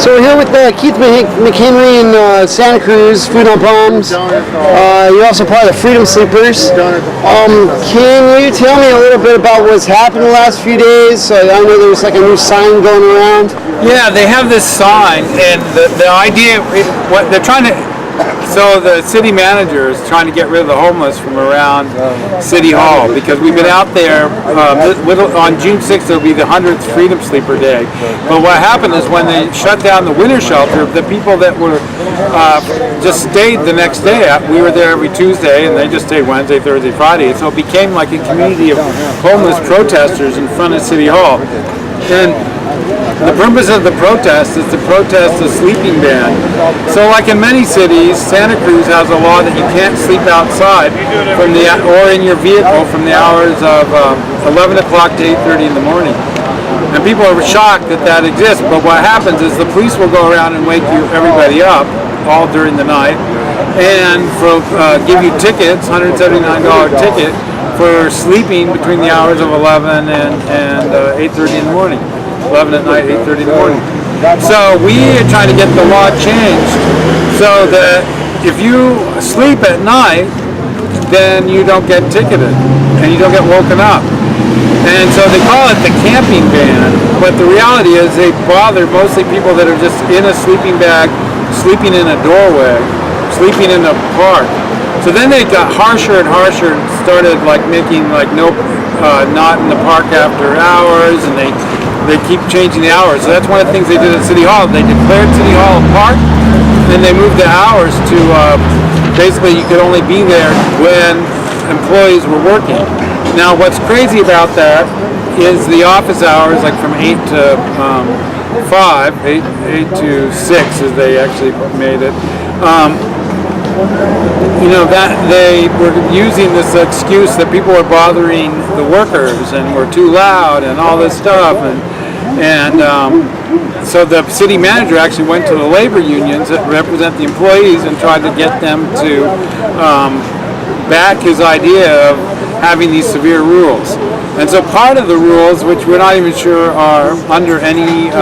So we're here with Keith McHenry and Santa Cruz, Food on Palms. You're also part of the Freedom Sleepers. Can you tell me a little bit about what's happened the last few days? I know there's like a new sign going around. Yeah, they have this sign, and the idea, what they're trying to, so the city manager is trying to get rid of the homeless from around City Hall, because we've been out there, on June 6th it'll be the 100th Freedom Sleeper Day. But what happened is when they shut down the winter shelter, the people that were just stayed the next day, we were there every Tuesday and they just stayed Wednesday, Thursday, Friday, and so it became like a community of homeless protesters in front of City Hall. And the purpose of the protest is to protest the sleeping ban. So like in many cities, Santa Cruz has a law that you can't sleep outside or in your vehicle from the hours of 11 o'clock to 8:30 in the morning. And people are shocked that that exists, but what happens is the police will go around and wake everybody up all during the night and give you tickets, $179 ticket, for sleeping between the hours of 11 and 8:30 in the morning. 11 at night, 8:30 in the morning. So we are trying to get the law changed so that if you sleep at night, then you don't get ticketed and you don't get woken up. And so they call it the camping ban, but the reality is they bother mostly people that are just in a sleeping bag, sleeping in a doorway, sleeping in a park. So then they got harsher and harsher and started like making like not in the park after hours, and they keep changing the hours. So that's one of the things they did at City Hall. They declared City Hall a park, and they moved the hours to basically you could only be there when employees were working. Now what's crazy about that is the office hours, like from 8 to 5, 8 to 6 as they actually made it. That they were using this excuse that people were bothering the workers and were too loud and all this stuff, and so the city manager actually went to the labor unions that represent the employees and tried to get them to back his idea of having these severe rules. And so part of the rules, which we're not even sure are under any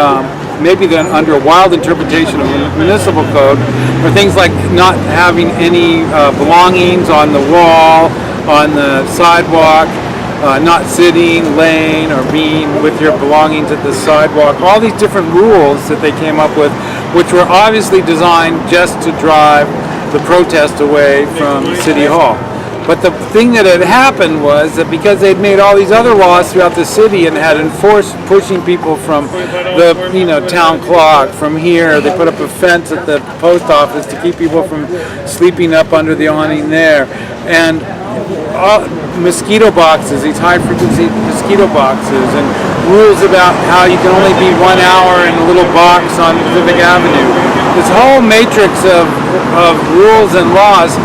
maybe then under a wild interpretation of the municipal code, or things like not having any belongings on the wall, on the sidewalk, not sitting, laying, or being with your belongings at the sidewalk. All these different rules that they came up with, which were obviously designed just to drive the protest away from City Hall. But the thing that had happened was that because they'd made all these other laws throughout the city and had enforced pushing people from the town clock, from here, they put up a fence at the post office to keep people from sleeping up under the awning there, and mosquito boxes, these high frequency mosquito boxes, and rules about how you can only be 1 hour in a little box on Pacific Avenue. This whole matrix of rules and laws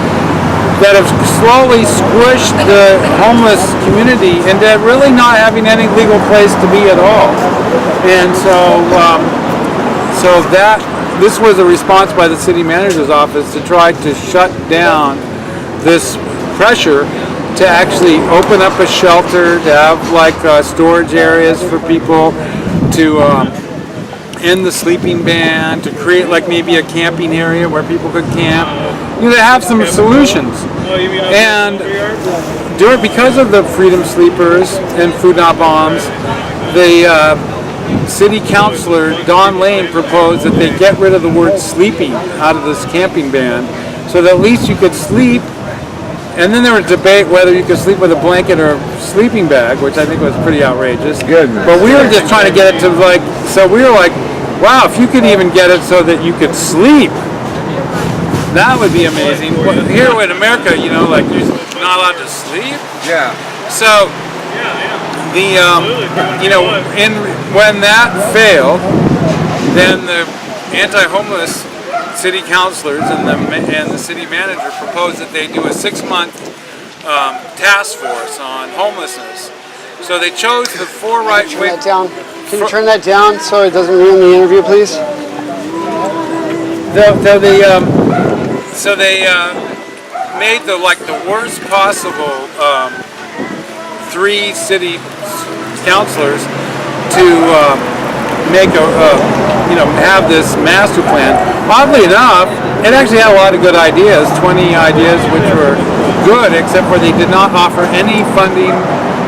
that have slowly squished the homeless community into really not having any legal place to be at all. And so this was a response by the city manager's office to try to shut down this pressure to actually open up a shelter, to have like storage areas for people, to end the sleeping ban, to create like maybe a camping area where people could camp. To have some solutions. And because of the Freedom Sleepers and Food Not Bombs, the city councilor, Don Lane, proposed that they get rid of the word sleeping out of this camping ban, so that at least you could sleep. And then there was debate whether you could sleep with a blanket or a sleeping bag, which I think was pretty outrageous. Goodness. But we were just trying to get it to so we were like, wow, if you could even get it so that you could sleep, that would be amazing. Here in America, you're not allowed to sleep. Yeah. So when that failed, then the anti-homeless city councilors and the city manager proposed that they do a 6-month task force on homelessness. So they chose the four right wing. Can you turn that down so it doesn't ruin the interview, please? So they made the worst possible 3 city councilors to make have this master plan. Oddly enough, it actually had a lot of good ideas, 20 ideas which were good, except for they did not offer any funding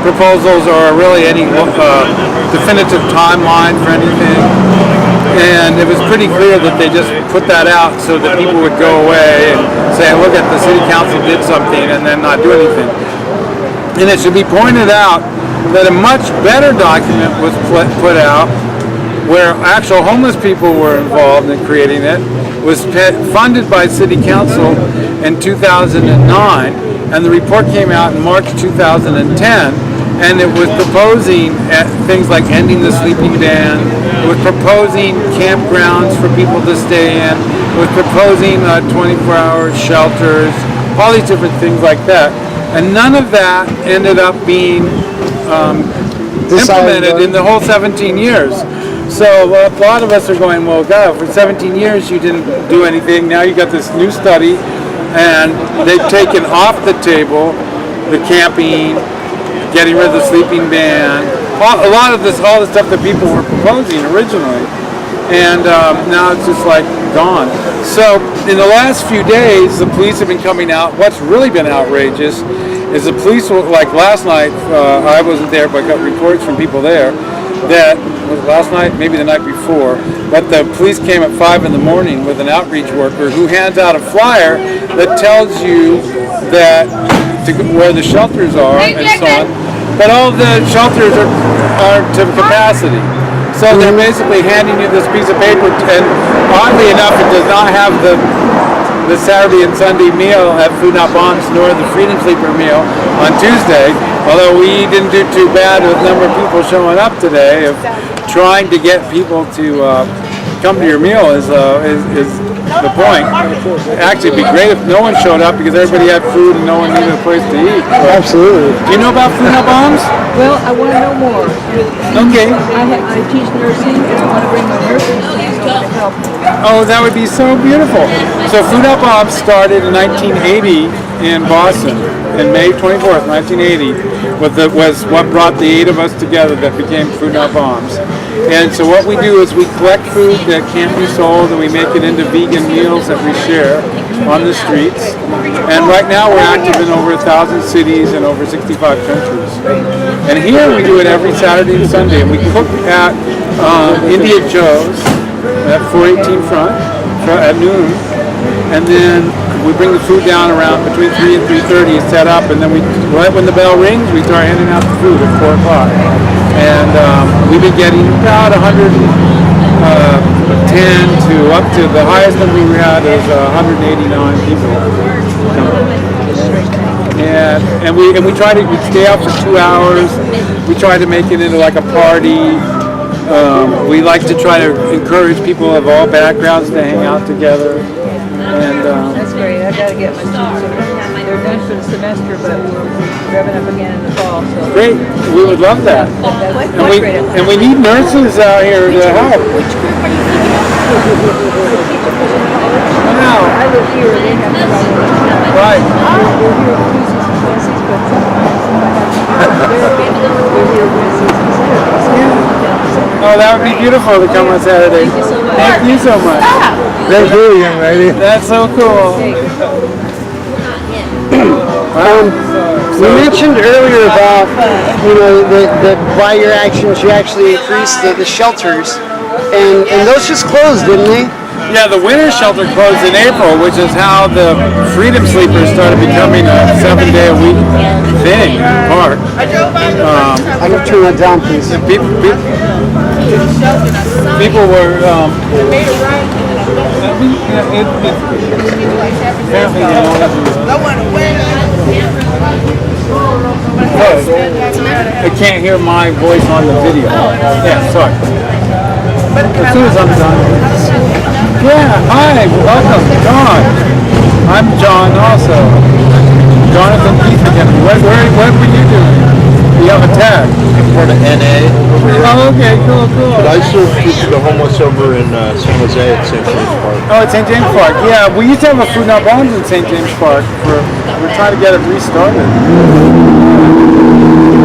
proposals or really any definitive timeline for anything. And it was pretty clear that they just put that out so that people would go away and say, look at the city council did something, and then not do anything. And it should be pointed out that a much better document was put out where actual homeless people were involved in creating it, was funded by city council in 2009, and the report came out in March 2010, and it was proposing things like ending the sleeping ban. It was proposing campgrounds for people to stay in. It was proposing 24-hour shelters, all these different things like that. And none of that ended up being implemented in the whole 17 years. So a lot of us are going, well, God, for 17 years you didn't do anything. Now you got this new study, and they've taken off the table the camping, getting rid of the sleeping ban, a lot of this, all the stuff that people were proposing originally, and now it's just like gone. So in the last few days, the police have been coming out. What's really been outrageous is the police, like last night, I wasn't there, but I got reports from people there that, was it last night, maybe the night before, but the police came at 5 in the morning with an outreach worker who hands out a flyer that tells you that where the shelters are and so on. But all the shelters are to capacity. So they're basically handing you this piece of paper, and oddly enough, it does not have the Saturday and Sunday meal at Food Not Bombs, nor the Freedom Sleeper meal on Tuesday. Although we didn't do too bad with the number of people showing up today, of trying to get people to come to your meal is the point. Actually, it'd be great if no one showed up because everybody had food and no one needed a place to eat. But Absolutely. do you know about Food Not Bombs? Well, I want to know more. Okay. I teach nursing and I want to bring my nurses to help. Oh, that would be so beautiful. So Food Not Bombs started in 1980 in Boston, in May 24th, 1980, was what brought the 8 of us together that became Food Not Bombs. And so what we do is we collect food that can't be sold and we make it into vegan meals that we share on the streets. And right now we're active in over 1,000 cities and over 65 countries. And here we do it every Saturday and Sunday. And we cook at India Joe's at 418 Front at noon. And then we bring the food down around between 3 and 3:30, it's set up, and then right when the bell rings, we start handing out the food at 4 o'clock. And we've been getting about 110 to up to the highest number we had is 189 people. And we try to stay out for 2 hours. We try to make it into like a party. We like to try to encourage people of all backgrounds to hang out together. And That's great. I got to get my students. They're done for the semester, but we're revving up again in the fall. So great. We would love that. And we need nurses out here to help. Which group are you thinking of? Wow. I live here. They have Right. We're here on Tuesdays and Wednesdays, but sometimes if I have to we're here Wednesdays and Saturdays. Oh, that would be beautiful to come on Saturday. Thank you so much. Thank you, young lady. That's so cool. You mentioned earlier about, that by your actions you actually increased the shelters, and those just closed, didn't they? Yeah, the winter shelter closed in April, which is how the Freedom Sleepers started becoming a 7-day-a-week thing in the park. I can turn that down, please. People were. I can't hear my voice on the video. Yeah, sorry. As soon as I'm done. Yeah, hi, welcome, John. I'm John also. Jonathan Keith again. What were you doing? You have a tag. For the NA. Oh, okay, cool. But I serve food to the homeless over in San Jose at St. James Park. Oh, at St. James Park. Yeah, we used to have a Food Not Bombs in St. James Park. We're trying to get it restarted.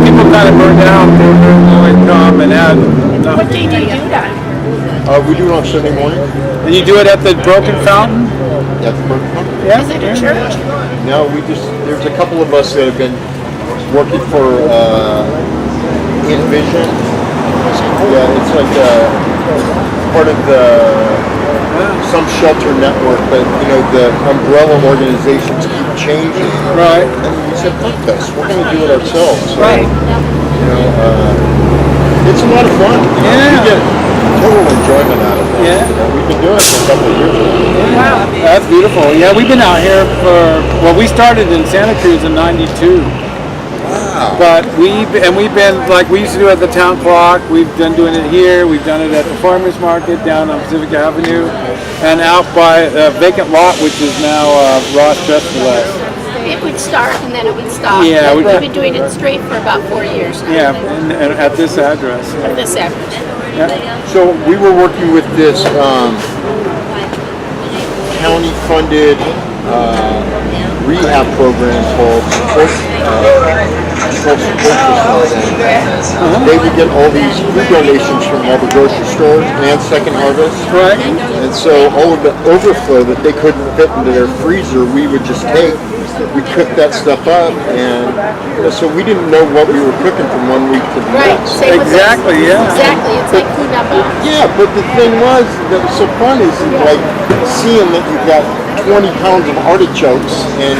People kind of burned out. They were come and had. What day do you do that? We do it on Sunday morning. And you do it at the Broken Fountain? At the Burger Pump. Yeah. Is it a church? No, there's a couple of us that have been working for Envision. Yeah, it's like part of some shelter network, but the umbrella organizations keep changing. Right. And we said, fuck this, we're going to do it ourselves. So, Right. It's a lot of fun. Yeah. We get total enjoyment out of it. Yeah. We've been doing it for a couple of years now. Wow. That's beautiful. Yeah, we've been out here we started in Santa Cruz in '92. Wow. But we've been, like we used to do at the town clock, we've been doing it here, we've done it at the farmer's market down on Pacific Avenue, and out by a vacant lot, which is now Ross Dress for Less. It would start and then it would stop. Yeah, We've we- been doing it straight for about 4 years now. Yeah, and at this address. At this average. Yeah. So we were working with this county-funded rehab program called Support Systems. They would get all these food donations from all the grocery stores and Second Harvest. Right. And so all of the overflow that they couldn't fit into their freezer, we would just take. We cooked that stuff up, and so we didn't know what we were cooking from one week to the Right. next. Same with Exactly, this. yeah. Exactly. It's like food not bombs. Yeah, but the thing that was so fun is like seeing that you've got 20 pounds of artichokes and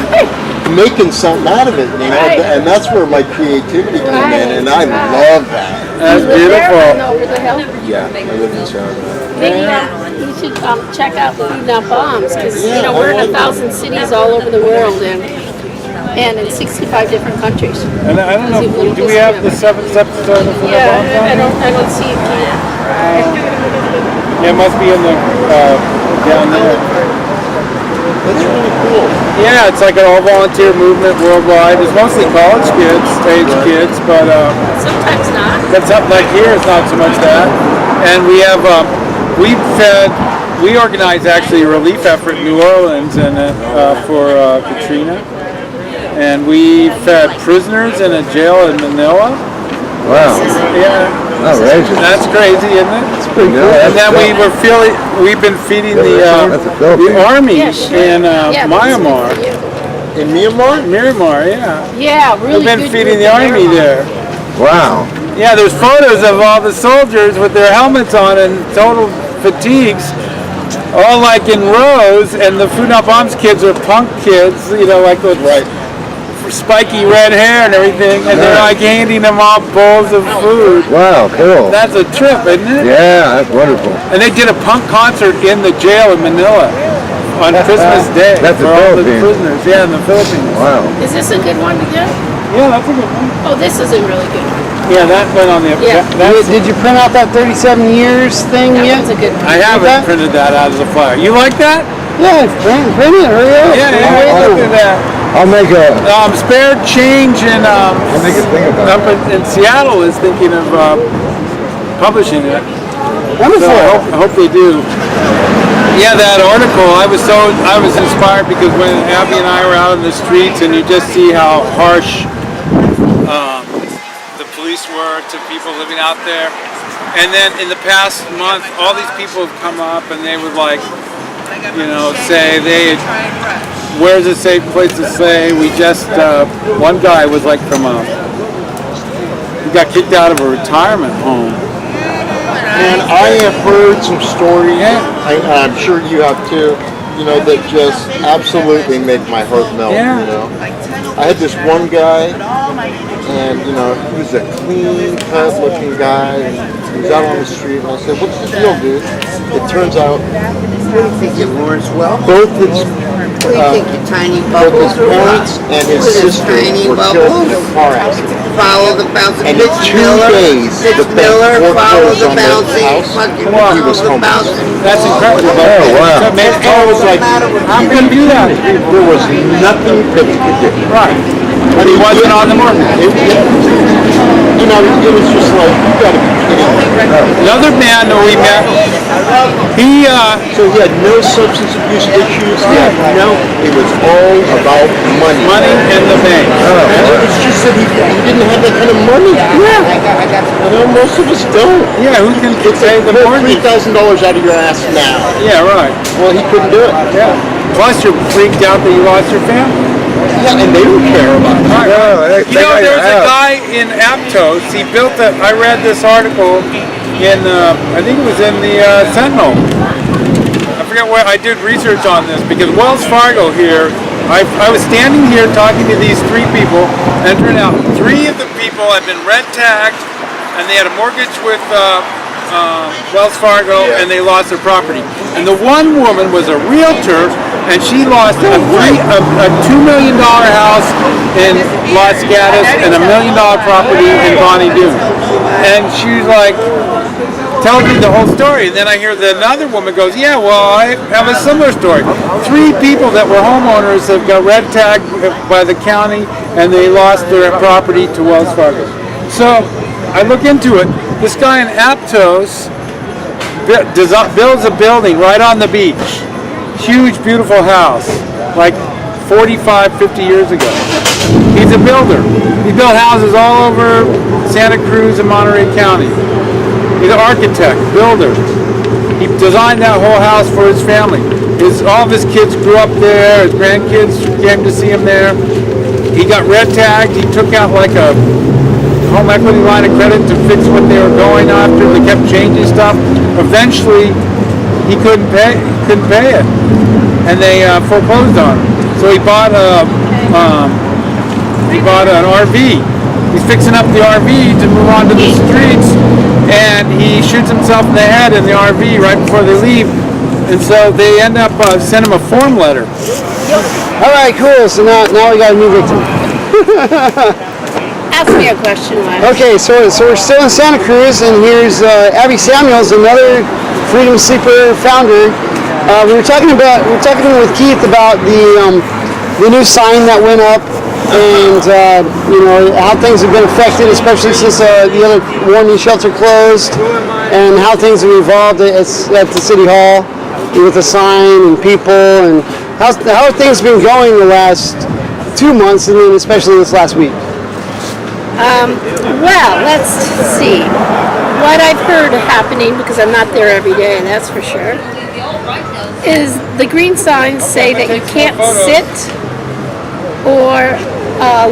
making something out of it, Right. and that's where my creativity came in, and I love that. That's You live there or beautiful. over the hill? Yeah, I live in Santa Cruz. Maybe you should check out Food Not Bombs because we're in 1,000 cities all over the world and in 65 different countries. And I don't know, do we have the 7th episode of Yeah, the Bomb? I don't see it here. Yeah, it must be in the down there. That's really cool. Yeah, it's like an all-volunteer movement worldwide. It's mostly college kids, age kids, but Sometimes not. that's up like here. It's not so much that. And we have we organize actually a relief effort in New Orleans and for Katrina, and we fed prisoners in a jail in Manila. Wow. Yeah, Outrageous. that's crazy, isn't it? That's pretty cool. And then we've been feeding That's a the Philippine. army Yeah, sure. in Yeah, but this is Myanmar. for you. In Myanmar? Myanmar, yeah. Yeah, really We've been good feeding group the in army there. Wow. Yeah, there's photos of all the soldiers with their helmets on and total fatigues, all like in rows, and the Food Not Bombs kids are punk kids, like with spiky red hair and everything, and they're like handing them all bowls of food. Wow, cool. That's a trip, isn't it? Yeah, that's wonderful. And they did a punk concert in the jail in Manila on Christmas Day That's the for all the Philippines. prisoners. Yeah, in the Philippines. Wow. Is this a good one to get? Yeah, that's a good one. Oh, this is a really good one. Yeah, that went on the. Yeah. That's, Did you print out that 37 years thing That yet? one's a good one. I haven't that? printed that out of the flyer. You like that? Yeah, print it. Hurry up. Yeah, look at that. I'll make a. Spare Change in I'll make a thing about up in Seattle is thinking of publishing it. Wonderful. So I hope they do. Yeah, that article. I was inspired because when Abby and I were out in the streets, and you just see how harsh the police were to people living out there. And then in the past month, all these people have come up and they would say where's a safe place to stay? We just one guy was like from he got kicked out of a retirement home. And I have heard some stories, Yeah. I'm sure you have too, that just absolutely make my heart melt, Yeah. I had this one guy, and, he was a clean-cut looking guy, and he was out on the street, and I said, what's the deal, dude? It turns out What do you think, you Lawrence Well? both his, What do you think, you tiny both bubbles his or what? parents and his What is sister tiny were killed in a bubbles? car accident. Follow the bouncing. And in Mitch 2 Miller, days, Mitch the bank Miller, follow foreclosed the on their bouncing. house. Fucking Wow. He was follow the homeless. bouncing. That's incredible. Oh, wow. So maybe I was like, how can you do that? there was nothing that he could do. Right. But he wasn't on the market. It was just like, you gotta be kidding me. Another man that we met So he had no substance abuse issues. He had it was all about money. Money in the bank. And it was just that he didn't have that kind of money. Yeah. Most of us don't. Yeah, who can pay the mortgage? $3,000 out of your ass now. Yeah, right. Well, he couldn't do it. Yeah. Plus, you're freaked out that you lost your family. Yeah, and they don't care about it. You know, there was a guy in Aptos. He built a. I read this article in. I think it was in the Sentinel. I forget where I did research on this because Wells Fargo here. I was standing here talking to these three people, and it turned out three of the people had been red tagged, and they had a mortgage with Wells Fargo, and they lost their property. And the one woman was a realtor, and she lost a $2 million house in Los Gatos and $1 million property in Bonnie Doon. And she's like, tells me the whole story. And then I hear that another woman goes, yeah, well, I have a similar story. Three people that were homeowners have got red tagged by the county, and they lost their property to Wells Fargo. So I look into it. This guy in Aptos builds a building right on the beach. Huge, beautiful house, like 45, 50 years ago. He's a builder. He built houses all over Santa Cruz and Monterey County. He's an architect, builder. He designed that whole house for his family. All of his kids grew up there. His grandkids came to see him there. He got red tagged. He took out like a home equity line of credit to fix what they were going after. They kept changing stuff. Eventually, he couldn't pay it, and they foreclosed on him. So he bought an RV. He's fixing up the RV to move on to the streets, and he shoots himself in the head in the RV right before they leave. And so they end up sending him a form letter. All right, cool. So now we got a new victim. Ask me a question, Wes. Okay, so we're still in Santa Cruz, and here's Abbi Samuels, another Freedom Sleeper founder. We were talking with Keith about the new sign that went up, and how things have been affected, especially since the other warning shelter closed, and how things have evolved at the city hall with the sign and people, and how have things been going the last 2 months, and then especially this last week. Well, let's see. What I've heard happening, because I'm not there every day, that's for sure, is the green signs say that you can't sit or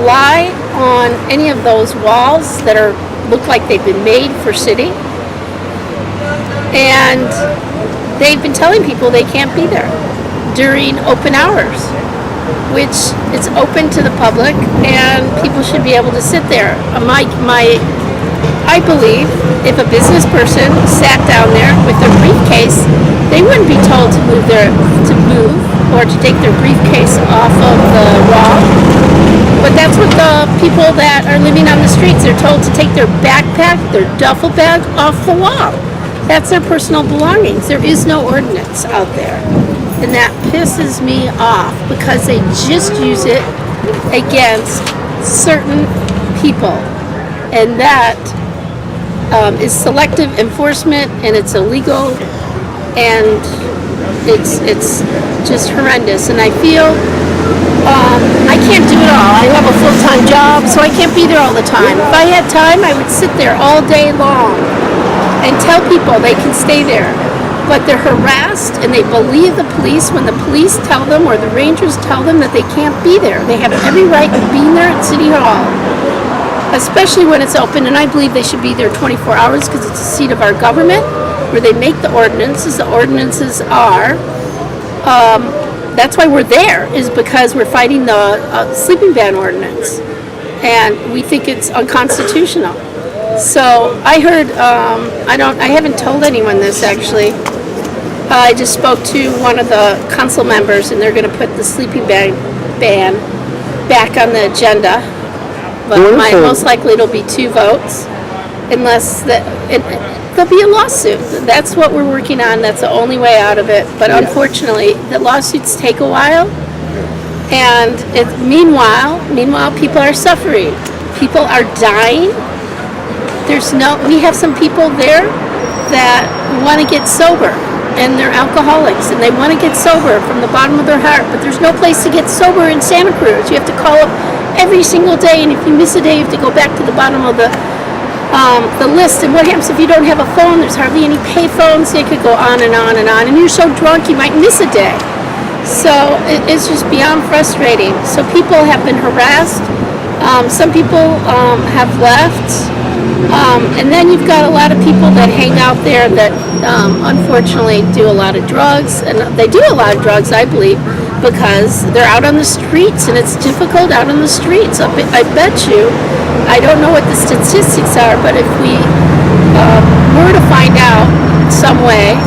lie on any of those walls that look like they've been made for sitting. And they've been telling people they can't be there during open hours, which it's open to the public, and people should be able to sit there. I believe if a business person sat down there with their briefcase, they wouldn't be told to move or to take their briefcase off of the wall. But that's what the people that are living on the streets, they're told to take their backpack, their duffel bag off the wall. That's their personal belongings. There is no ordinance out there. And that pisses me off because they just use it against certain people. And that is selective enforcement, and it's illegal, and it's just horrendous. And I feel I can't do it all. I have a full-time job, so I can't be there all the time. If I had time, I would sit there all day long and tell people they can stay there. But they're harassed, and they believe the police when the police tell them or the rangers tell them that they can't be there. They have every right to be there at City Hall, especially when it's open, and I believe they should be there 24 hours because it's a seat of our government where they make the ordinances. The ordinances are, that's why we're there, is because we're fighting the sleeping ban ordinance, and we think it's unconstitutional. So I heard, I haven't told anyone this actually. I just spoke to one of the council members, and they're going to put the sleeping ban back on the agenda. But most likely it'll be 2 votes, unless there'll be a lawsuit. That's what we're working on. That's the only way out of it. But unfortunately, the lawsuits take a while, and meanwhile, people are suffering. People are dying. We have some people there that want to get sober. and they're alcoholics and they want to get sober from the bottom of their heart, but there's no place to get sober in Santa Cruz. You have to call up every single day, and if you miss a day, you have to go back to the bottom of the list. And what happens if you don't have a phone? There's hardly any pay phones. It could go on and on and on, and you're so drunk you might miss a day. So it's just beyond frustrating. So people have been harassed. Some people have left. And then you've got a lot of people that hang out there that unfortunately do a lot of drugs. And they do a lot of drugs, I believe, because they're out on the streets, and it's difficult out on the streets. I bet you, I don't know what the statistics are, but if we were to find out some way,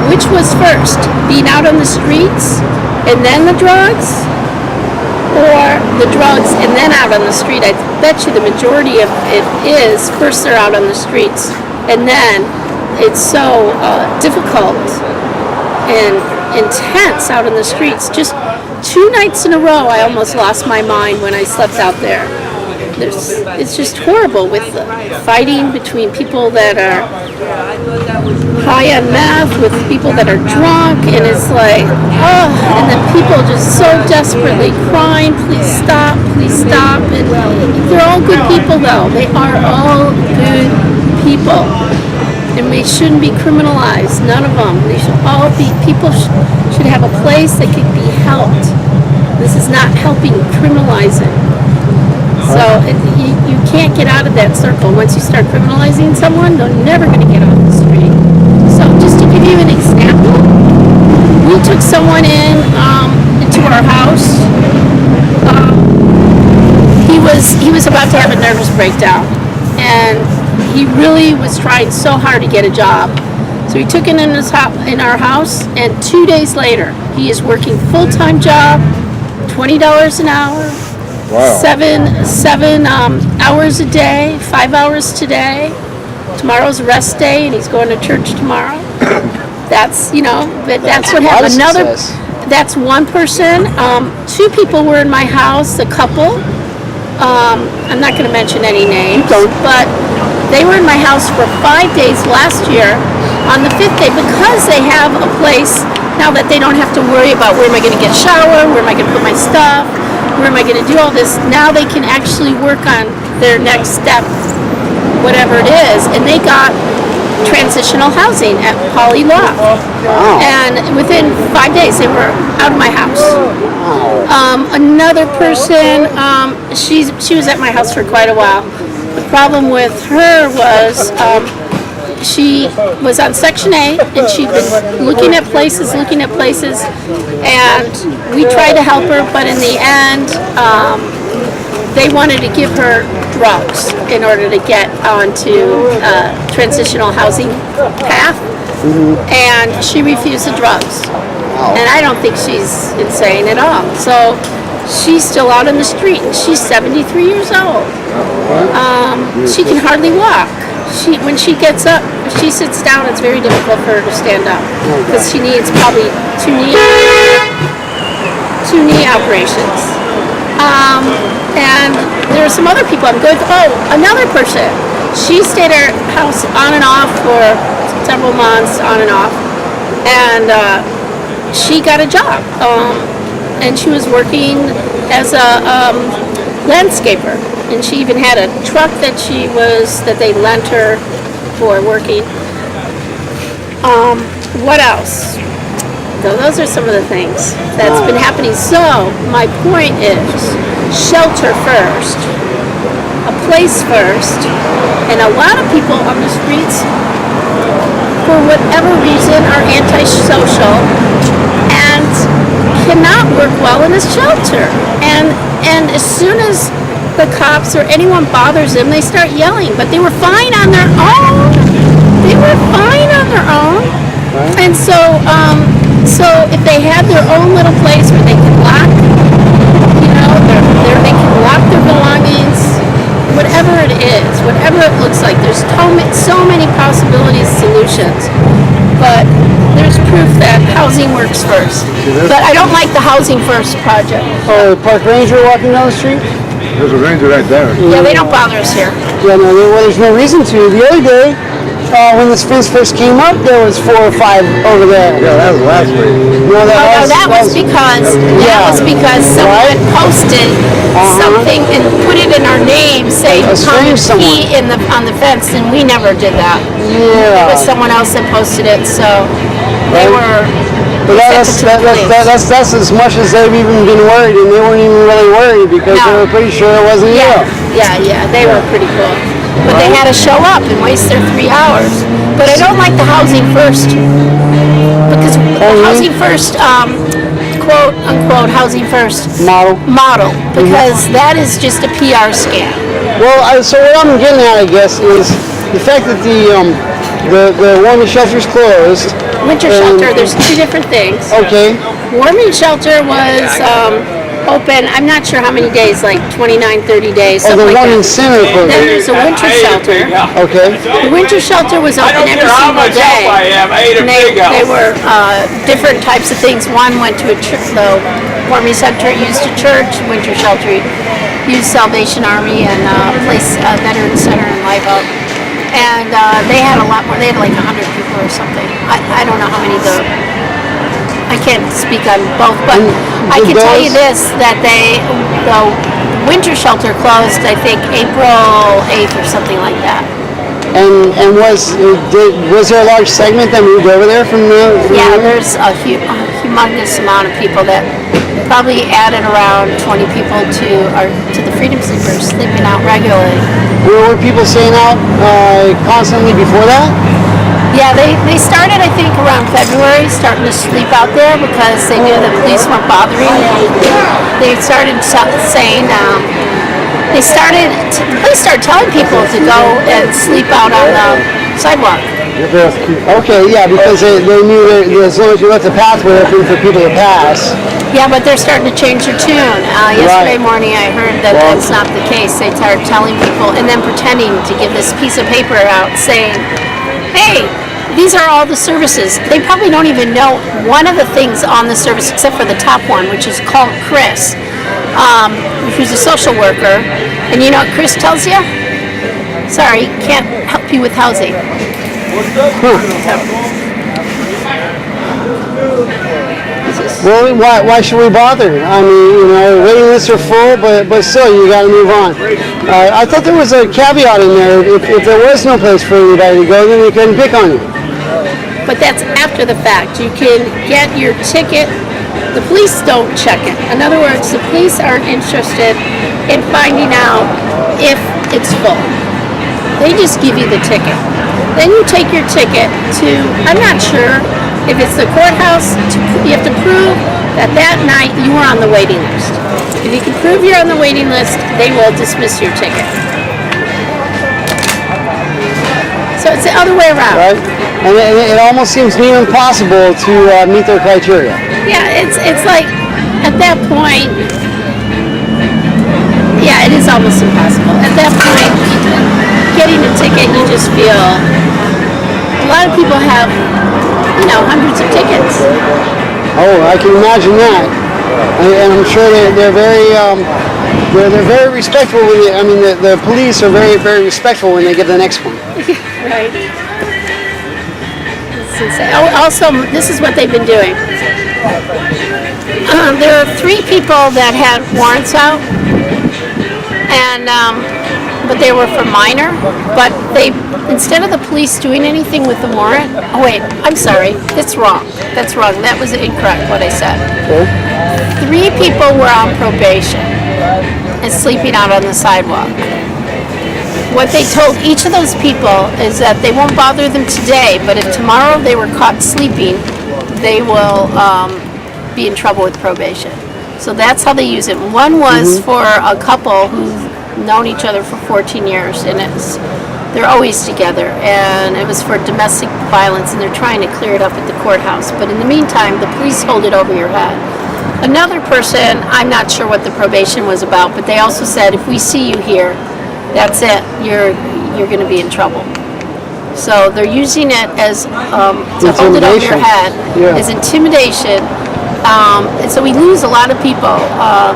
which was first, being out on the streets and then the drugs, or the drugs and then out on the street, I bet you the majority of it is first they're out on the streets, and then it's so difficult and intense out on the streets. Just 2 nights in a row, I almost lost my mind when I slept out there. It's just horrible with the fighting between people that are high on meth with people that are drunk, and it's like, oh, and then people just so desperately crying, please stop, and they're all good people though. They are all good people, and they shouldn't be criminalized, none of them. They should all be, people should have a place that could be helped. This is not helping criminalizing. So you can't get out of that circle. Once you start criminalizing someone, they're never going to get off the street. So just to give you an example, we took someone into our house. He was about to have a nervous breakdown, and he really was trying so hard to get a job. So we took him in our house, and 2 days later, he is working full-time job, $20 an hour. Wow. Seven hours a day, 5 hours today. Tomorrow's rest day, and he's going to church tomorrow. That's that's what happened. That's one person. 2 people were in my house, a couple. I'm not going to mention any names, but they were in my house for 5 days last year. On the 5th day, because they have a place now that they don't have to worry about where am I going to get a shower, where am I going to put my stuff, where am I going to do all this? Now they can actually work on their next step, whatever it is, and they got transitional housing at Poly Law. Wow. And within 5 days, they were out of my house. Another person, she was at my house for quite a while. The problem with her was she was on Section 8, and she'd been looking at places, and we tried to help her, but in the end, they wanted to give her drugs in order to get onto transitional housing path, and she refused the drugs. And I don't think she's insane at all. So she's still out on the street, and she's 73 years old. She can hardly walk. When she gets up, if she sits down, it's very difficult for her to stand up because she needs probably two knee operations. And there are some other people I'm good. Oh, another person. She stayed at her house on and off for several months, on and off, and she got a job. And she was working as a landscaper. And she even had a truck that they lent her for working. What else? So those are some of the things that's been happening. So my point is, shelter first, a place first, and a lot of people on the streets, for whatever reason, are antisocial and cannot work well in a shelter. And as soon as the cops or anyone bothers them, they start yelling. But they were fine on their own. And so if they had their own little place where they could lock, they can lock their belongings, whatever it is, whatever it looks like. There's so many possibilities, solutions. But there's proof that housing works first. But I don't like the housing first project. Oh, the park ranger walking down the street? There's a ranger right there. Yeah, they don't bother us here. Yeah, no, there's no reason to. The other day, when the fence first came up, there was 4 or 5 over there. Yeah, that was last week. No, That was because someone posted something and put it in our name saying A strange come pee someone. on the fence, and we never did that. Yeah. It was someone else that posted it, so they were. But that's as much as they've even been worried, and they weren't even really worried because they were pretty sure it wasn't you. Yeah, they were pretty cool. But they had to show up and waste their 3 hours. But I don't like the housing first, because the housing first, quote unquote, housing first model, because that is just a PR scam. Well, so what I'm getting at, I guess, is the fact that the warming shelter's closed. Winter shelter, there's 2 different things. Okay. Warming shelter was open, I'm not sure how many days, like 29, 30 days, something the like one in that. Santa Cruz. Then there's a winter shelter. Okay. The winter shelter was open every single day. And they were different types of things. One went to a church, the warming center used a church, winter shelter used Salvation Army and Veteran Center in Live Oak. And they had a lot more. They had like 100 people or something. I don't know how many I can't speak on both, but I can tell you this, that the winter shelter closed, I think, April 8th or something like that. And was there a large segment that moved over there from the? There's a humongous amount of people that probably added around 20 people to the Freedom Sleepers, sleeping out regularly. Were people staying out constantly before that? Yeah, they started, I think, around February, starting to sleep out there because they knew the police weren't bothering them. They started saying, the police started telling people to go and sleep out on the sidewalk. Okay, yeah, because they knew that as long as you left the pathway open for people to pass. Yeah, but they're starting to change their tune. Yesterday morning I heard that that's not the case. They started telling people and then pretending to give this piece of paper out saying, hey, these are all the services. They probably don't even know one of the things on the service except for the top one, which is called Chris, who's a social worker. And you know what Chris tells you? Sorry, can't help you with housing. Well, why should we bother? I mean, waiting lists are full, but still, you got to move on. I thought there was a caveat in there. If there was no place for anybody to go, then they couldn't pick on you. But that's after the fact. You can get your ticket. The police don't check it. In other words, the police aren't interested in finding out if it's full. They just give you the ticket. Then you take your ticket to, I'm not sure if it's the courthouse, you have to prove that night you were on the waiting list. If you can prove you're on the waiting list, they will dismiss your ticket. So it's the other way around. Right? And it almost seems near impossible to meet their criteria. Yeah, it's like, at that point, yeah, it is almost impossible. At that point, getting a ticket, you just feel, a lot of people have, hundreds of tickets. Oh, I can imagine that. And I'm sure they're very respectful. The police are very, very respectful when they give the next one. Right. Also, this is what they've been doing. There are 3 people that had warrants out, and but they were for minor. But instead of the police doing anything with the warrant, oh wait, I'm sorry, that's wrong. That's wrong. That was incorrect what I said. Okay. 3 people were on probation and sleeping out on the sidewalk. What they told each of those people is that they won't bother them today, but if tomorrow they were caught sleeping, they will be in trouble with probation. So that's how they use it. One was for a couple who've known each other for 14 years, and they're always together, and it was for domestic violence, and they're trying to clear it up at the courthouse. But in the meantime, the police hold it over your head. Another person, I'm not sure what the probation was about, but they also said, if we see you here, that's it, you're going to be in trouble. So they're using it as to hold it over your head as intimidation. And so we lose a lot of people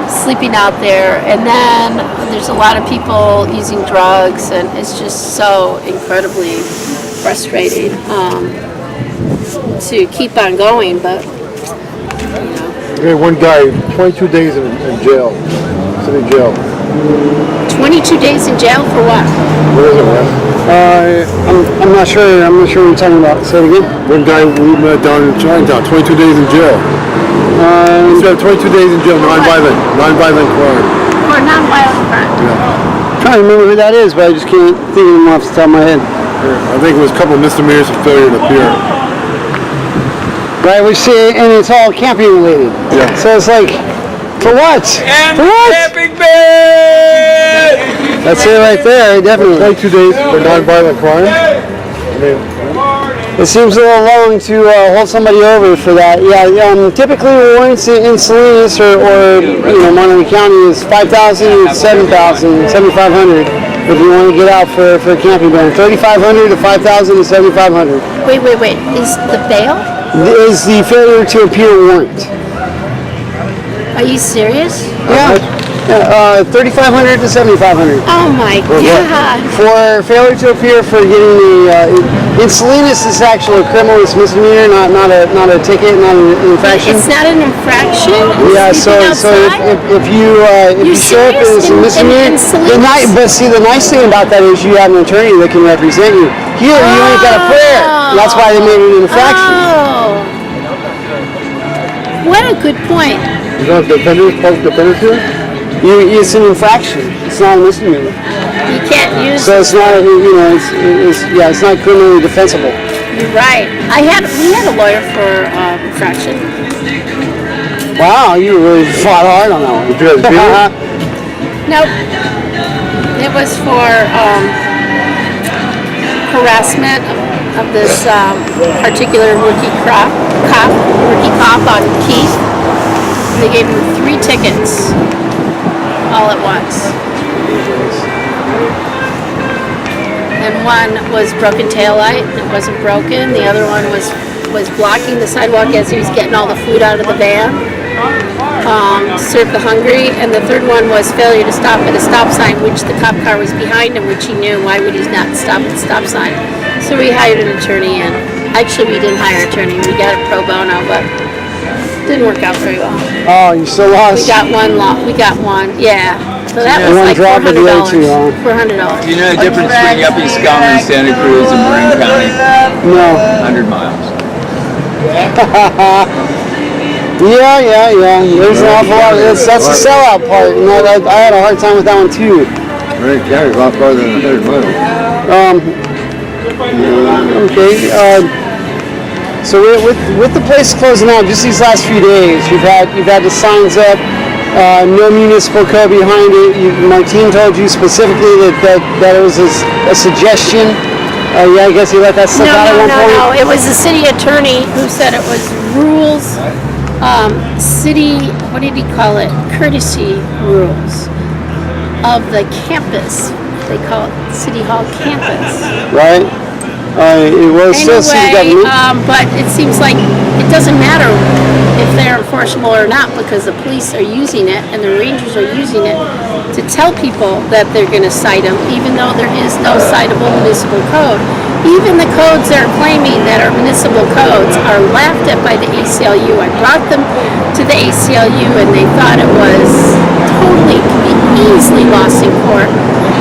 sleeping out there, and then there's a lot of people using drugs, and it's just so incredibly frustrating to keep on going, but Okay, one guy, 22 days in jail, city jail. 22 days in jail for what? Where is it, man? I'm not sure. I'm not sure what you're talking about. Say it again. One guy we met down in Chinatown, 22 days in jail. He's got 22 days in jail, non-violent crime. For a non-violent crime. I'm trying to remember who that is, but I just can't think of him off the top of my head. I think it was a couple of misdemeanors and failure to appear. Right, we see it, and it's all camping related. Yeah. So it's like, for what? And For what? camping bed! That's it right there, definitely. 22 days for non-violent crime. I mean, It seems a little long to hold somebody over for that. Yeah, typically warrants in Salinas or Montgomery County is $5,000, $7,000, $7,500 if you want to get out for a camping ban. $3,500 to $5,000 to $7,500 Wait. Is the bail? is the failure to appear warrant. Are you serious? Yeah. $3,500 to $7,500 Oh my God. for failure to appear for getting in Salinas it's actually a criminal, it's misdemeanor, not a ticket, not an infraction. It's not an infraction? Yeah, so if you show up serious? as a misdemeanor, In Salinas? but see the nice thing about that is you have an attorney that can represent you. Here you ain't got a prayer. That's why they made it an infraction. Oh. What a good point. you don't have defenders, public defenders here? It's an infraction. It's not a misdemeanor. You can't use. So it's not it's not criminally defensible. You're right. We had a lawyer for infraction. Wow, you really fought hard on that one. Did you guys beat him? Nope. It was for harassment of this particular rookie cop on Keith. They gave him 3 tickets all at once. And one was broken taillight. It wasn't broken. The other one was blocking the sidewalk as he was getting all the food out of the van. Serve the hungry. And the third one was failure to stop at a stop sign, which the cop car was behind him, which he knew. Why would he not stop at the stop sign? So we hired an attorney in. Actually, we didn't hire an attorney. We got it pro bono, but didn't work out very well. Oh, you still lost. We got one. Yeah. So that was One like drop of the other two, $400. huh? $400. You know the difference between Yuppie Scum and Santa Cruz and Marin County? No. 100 miles. Yeah. There's an awful lot. That's the sellout part, and I had a hard time with that one too. Marin County is a lot farther than 100 miles. Okay. So with the place closing out just these last few days, you've had the signs up, no municipal code behind it. My team told you specifically that it was a suggestion. Yeah, I guess you let that slip out at one point. No. It was the city attorney who said it was rules, city, what did he call it? Courtesy rules of the campus. They call it City Hall campus. Right. It was still city government. But it seems like it doesn't matter if they're enforceable or not because the police are using it and the rangers are using it to tell people that they're going to cite them, even though there is no citable municipal code. Even the codes they're claiming that are municipal codes are laughed at by the ACLU. I brought them to the ACLU and they thought it was totally, could be easily lost in court.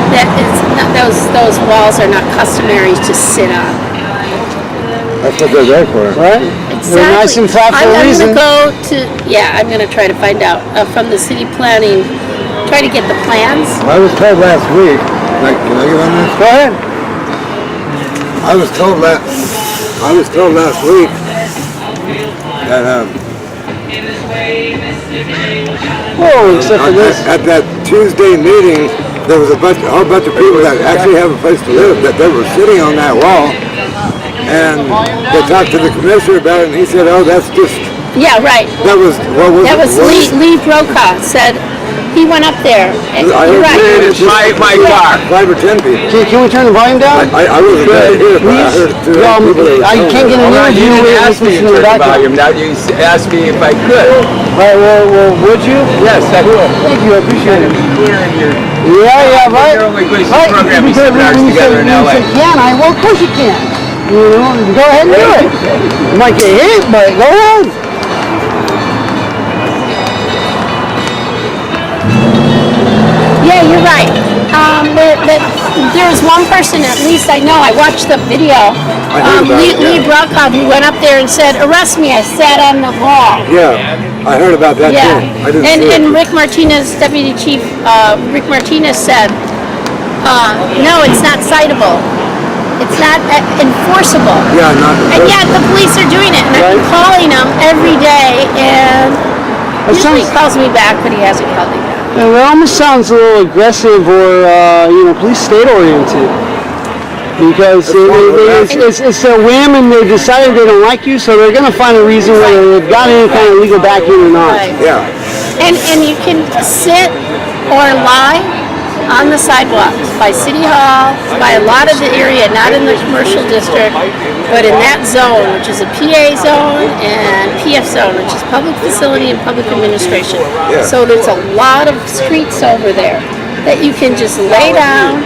That it's not, those walls are not customary to sit on. That's what they're there for. Right? Exactly. They're nice and flat for a reason. I'm going to try to find out from the city planning, try to get the plans. I was told last week, can I get on this? Go ahead. I was told last week that Whoa, except for this. at that Tuesday meeting, there was a whole bunch of people that actually have a place to live, that they were sitting on that wall, and they talked to the commissioner about it, and he said, "Oh, that's just." Yeah, right. That was what was. That was Lee Brokaw said. He went up there. And you're right. It's my car. 5 or 10 people. Can we turn the volume down? I wasn't there here, but I heard two people that were I can't get an You interview didn't with ask me to in the turn the background. volume. Now you asked me if I could. Right, well, would you? Yes, I will. Thank you, I appreciate it. Clear in your Yeah, right. You're only going to Right, program because seminars when you together in say LA. can I? Well, of course you can. You know, go ahead and do it. You might get hit, but go ahead. Yeah, you're right. But there's one person, at least I know, I watched the video, Lee Brockhoff, who went up there and said, arrest me, I sat on the wall. Yeah, I heard about that Yeah, too. I didn't see and it. Rick Martinez, Deputy Chief Rick Martinez said, no, it's not citable. It's not enforceable. Yeah, not And yet the police are doing it, and I've been calling him every day, and usually he calls me back, but he hasn't called me back. And it almost sounds a little aggressive or, police state oriented. Because it's their whim and they decided they don't like you, so they're going to find a reason whether they've got any kind of legal backing or not. Right. Yeah. And you can sit or lie on the sidewalks by City Hall, by a lot of the area, not in the commercial district, but in that zone, which is a PA zone and PF zone, which is public facility and public administration. Yeah. So there's a lot of streets over there that you can just lay down.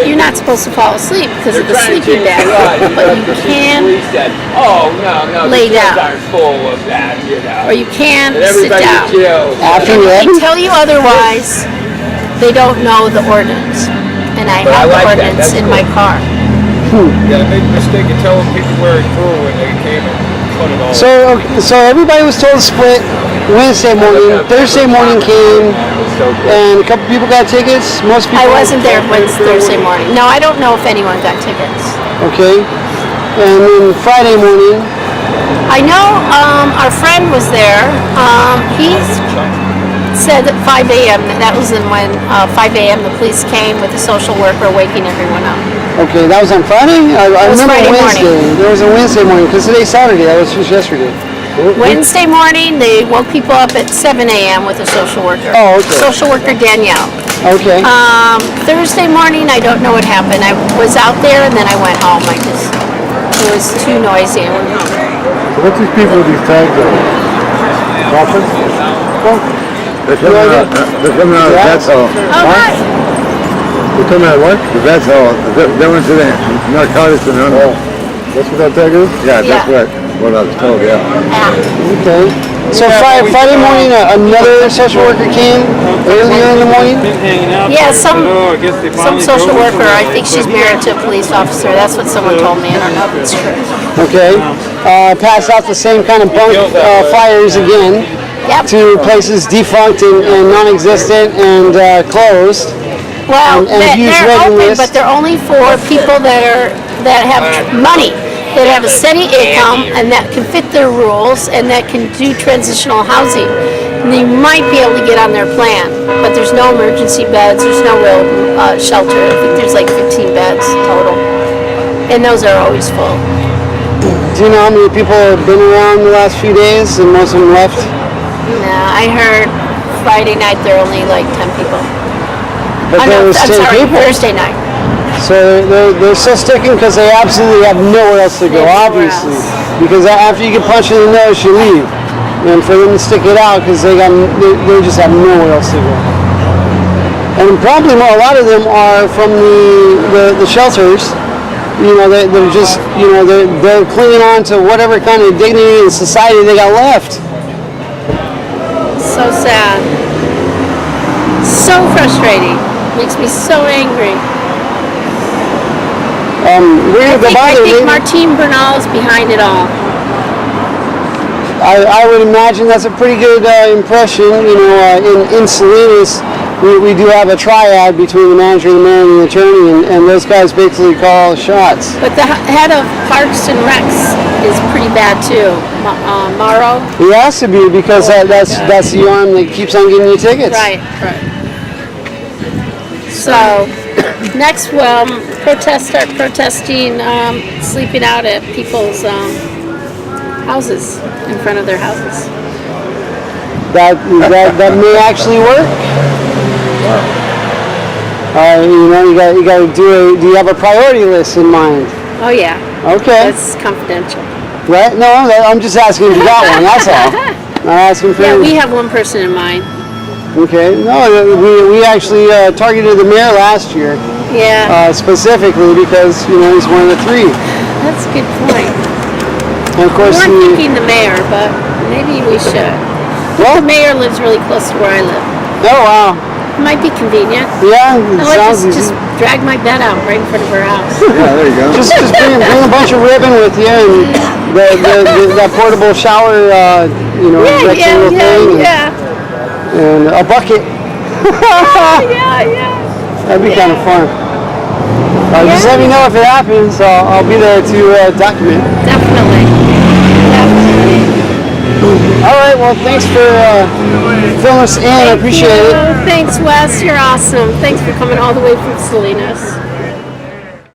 You're not supposed to fall asleep because of the sleeping bag, but you can lay down. Or you can sit down. After you If have they tell you otherwise, they don't know the ordinance. And I have the ordinance in my car. Yeah, they made a mistake of telling people where it through when they came and put it all. So everybody was told to split Wednesday morning. Thursday morning came, and a couple people got tickets. Most people. I wasn't there Thursday morning. No, I don't know if anyone got tickets. Okay. And then Friday morning. I know our friend was there. He said at 5 a.m. That was when 5 a.m. the police came with a social worker waking everyone up. Okay, that was on Friday? I was remember Friday Wednesday. morning. There was a Wednesday morning, because today's Saturday. That was just yesterday. Wednesday morning, they woke people up at 7 a.m. with a social worker. Oh, okay. Social worker Danielle. Okay. Thursday morning, I don't know what happened. I was out there and then I went home. It was too noisy. I went home. What's these people with these tags on? Coffin? They're coming out of the vets hall. Oh, hi. They're coming out of what? The vets hall. They went to the narcotics and Oh, that's what that tag is? Yeah, that's Yeah. what I was told, yeah. Okay. So Friday morning, another social worker came earlier in the morning? Yeah, some social worker. I think she's married to a police officer. That's what someone told me. I don't know if it's true. Okay. Passed out the same kind of bunk flyers again Yep. to places defunct and non-existent and closed. Well, and a huge they're waiting open, list. but they're only for people that have money, that have a steady income, and that can fit their rules, and that can do transitional housing. And they might be able to get on their plan, but there's no emergency beds. There's no real shelter. I think there's like 15 beds total, and those are always full. Do you know how many people have been around the last few days and most of them left? Nah, I heard Friday night there are only like 10 people. But there was 10 people. Thursday night. So they're still sticking because they absolutely have nowhere else to go, Nowhere obviously. else. Because after you get punched in the nose, you leave. And for them to stick it out because they just have nowhere else to go. And probably a lot of them are from the shelters. You know, they're just, they're clinging on to whatever kind of dignity and society they got left. So sad. So frustrating. Makes me so angry. I think Martine Bernal is behind it all. I would imagine that's a pretty good impression. In Salinas, we do have a triad between the manager, the mayor, and the attorney, and those guys basically call shots. But the head of Parks and Recs is pretty bad too. Morrow. He has to be because that's the arm that keeps on getting you tickets. Right. So next, protests start protesting, sleeping out at people's houses, in front of their houses. That may actually work. You got to do you have a priority list in mind? Oh yeah. Okay. That's confidential. Right? No, I'm just asking if you got one. That's all. Not asking for. Yeah, we have one person in mind. Okay. No, we actually targeted the mayor last year. Yeah. Specifically because he's one of the three. That's a good point. And of We course, weren't the, thinking the mayor, but maybe we should. well, The mayor lives really close to where I live. oh wow, It might be convenient. yeah, it I like sounds to easy. just drag my bed out right in front of her house. Yeah, there you go. Just bring a bunch of ribbon with you and that portable shower, rectangle thing, and a bucket. Yeah. That'd be kind of fun. Just let me know if it happens. I'll be there to document. Definitely. All right. Well, thanks for filling us in. I appreciate it. Thanks, Wes. You're awesome. Thanks for coming all the way from Salinas.